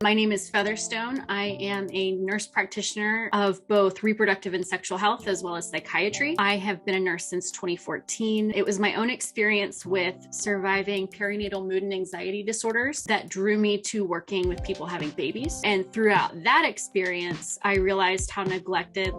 My name is Featherstone. I am a nurse practitioner of both reproductive and sexual health, as well as psychiatry. I have been a nurse since 2014. It was my own experience with surviving perinatal mood and anxiety disorders that drew me to working with people having babies. And throughout that experience, I realized how neglected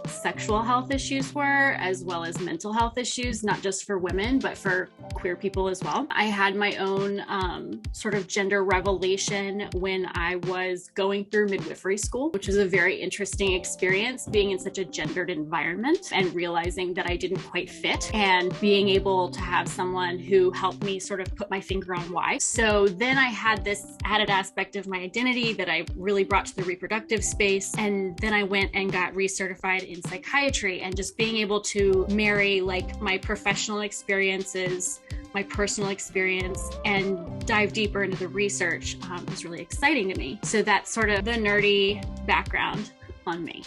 sexual health issues were, as well as mental health issues, not just for women, but for queer people as well. I had my own sort of gender revelation when I was going through midwifery school, which was a very interesting experience, being in such a gendered environment and realizing that I didn't quite fit, and being able to have someone who helped me sort of put my finger on why. So then I had this added aspect of my identity that I really brought to the reproductive space. And then I went and got recertified in psychiatry, and just being able to marry my professional experiences, my personal experience, and dive deeper into the research was really exciting to me. So that's sort of the nerdy background on me.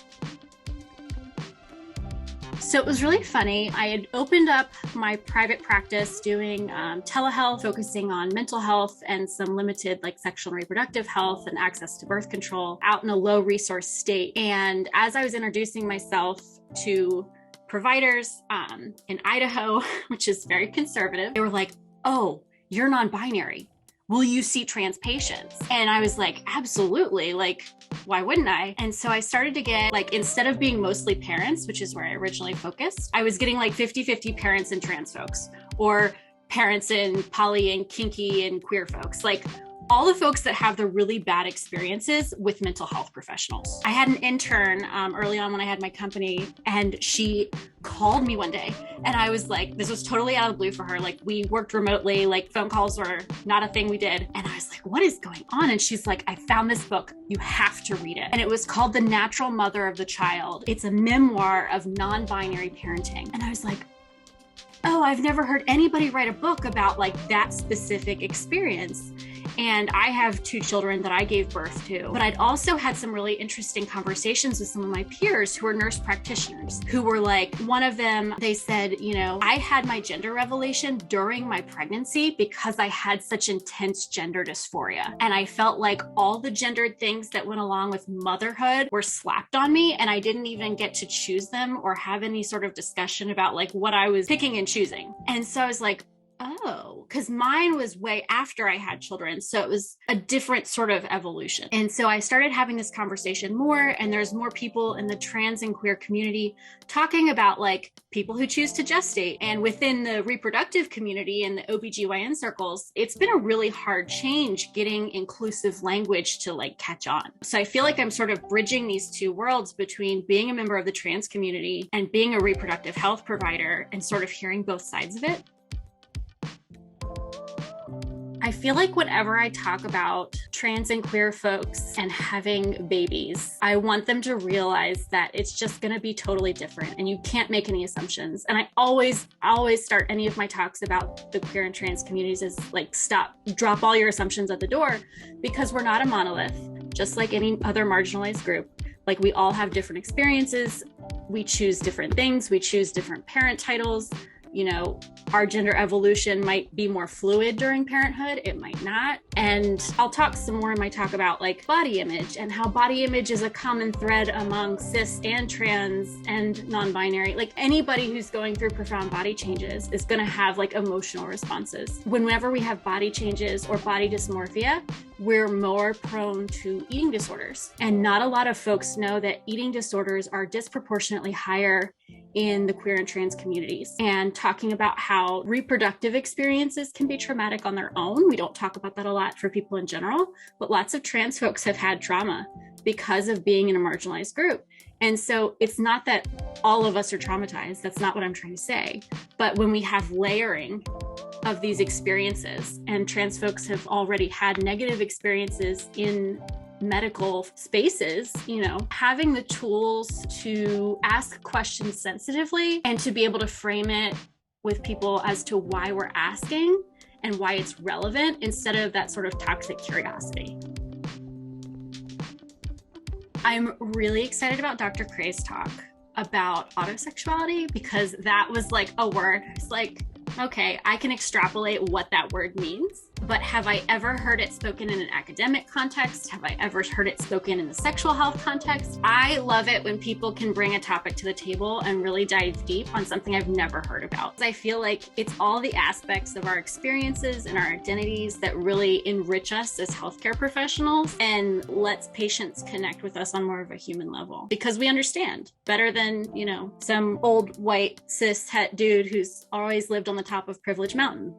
So it was really funny. I had opened up my private practice doing telehealth, focusing on mental health and some limited sexual and reproductive health and access to birth control out in a low resource state. And as I was introducing myself to providers in Idaho, which is very conservative, they were like, "Oh, you're non-binary. Will you see trans patients?" And I was like, absolutely. Why wouldn't I? And so I started to get instead of being mostly parents, which is where I originally focused, I was getting 50-50 parents and trans folks, or parents and poly and kinky and queer folks. All the folks that have the really bad experiences with mental health professionals. I had an intern early on when I had my company, and she called me one day, and I was like, this was totally out of the blue for her. We worked remotely, phone calls were not a thing we did. And I was like, what is going on? And she's like, I found this book. You have to read it. And it was called The Natural Mother of the Child. It's a memoir of non-binary parenting. And I was like, oh, I've never heard anybody write a book about that specific experience. And I have 2 children that I gave birth to, but I'd also had some really interesting conversations with some of my peers who are nurse practitioners, who were one of them, they said, I had my gender revelation during my pregnancy because I had such intense gender dysphoria. And I felt like all the gendered things that went along with motherhood were slapped on me, and I didn't even get to choose them or have any sort of discussion about what I was picking and choosing. And so I was like, oh, because mine was way after I had children. So it was a different sort of evolution. And so I started having this conversation more, and there's more people in the trans and queer community talking about people who choose to gestate. And within the reproductive community and the OBGYN circles, it's been a really hard change getting inclusive language to catch on. So I feel like I'm sort of bridging these 2 worlds between being a member of the trans community and being a reproductive health provider, and sort of hearing both sides of it. I feel like whenever I talk about trans and queer folks and having babies, I want them to realize that it's just going to be totally different, and you can't make any assumptions. And I always start any of my talks about the queer and trans communities as drop all your assumptions at the door, because we're not a monolith, just like any other marginalized group. We all have different experiences. We choose different things. We choose different parent titles. Our gender evolution might be more fluid during parenthood. It might not. And I'll talk some more in my talk about body image, and how body image is a common thread among cis and trans and non-binary. Anybody who's going through profound body changes is going to have emotional responses. Whenever we have body changes or body dysmorphia, we're more prone to eating disorders. And not a lot of folks know that eating disorders are disproportionately higher in the queer and trans communities. And talking about how reproductive experiences can be traumatic on their own. We don't talk about that a lot for people in general, but lots of trans folks have had trauma because of being in a marginalized group. And so it's not that all of us are traumatized. That's not what I'm trying to say. But when we have layering of these experiences, and trans folks have already had negative experiences in medical spaces, having the tools to ask questions sensitively and to be able to frame it with people as to why we're asking and why it's relevant, instead of that sort of toxic curiosity. I'm really excited about Dr. Cray's talk about autosexuality, because that was a word. It's okay, I can extrapolate what that word means. but have I ever heard it spoken in an academic context? Have I ever heard it spoken in the sexual health context? I love it when people can bring a topic to the table and really dive deep on something I've never heard about. I feel like it's all the aspects of our experiences and our identities that really enrich us as healthcare professionals and lets patients connect with us on more of a human level, because we understand better than, some old white cis het dude who's always lived on the top of Privilege Mountain.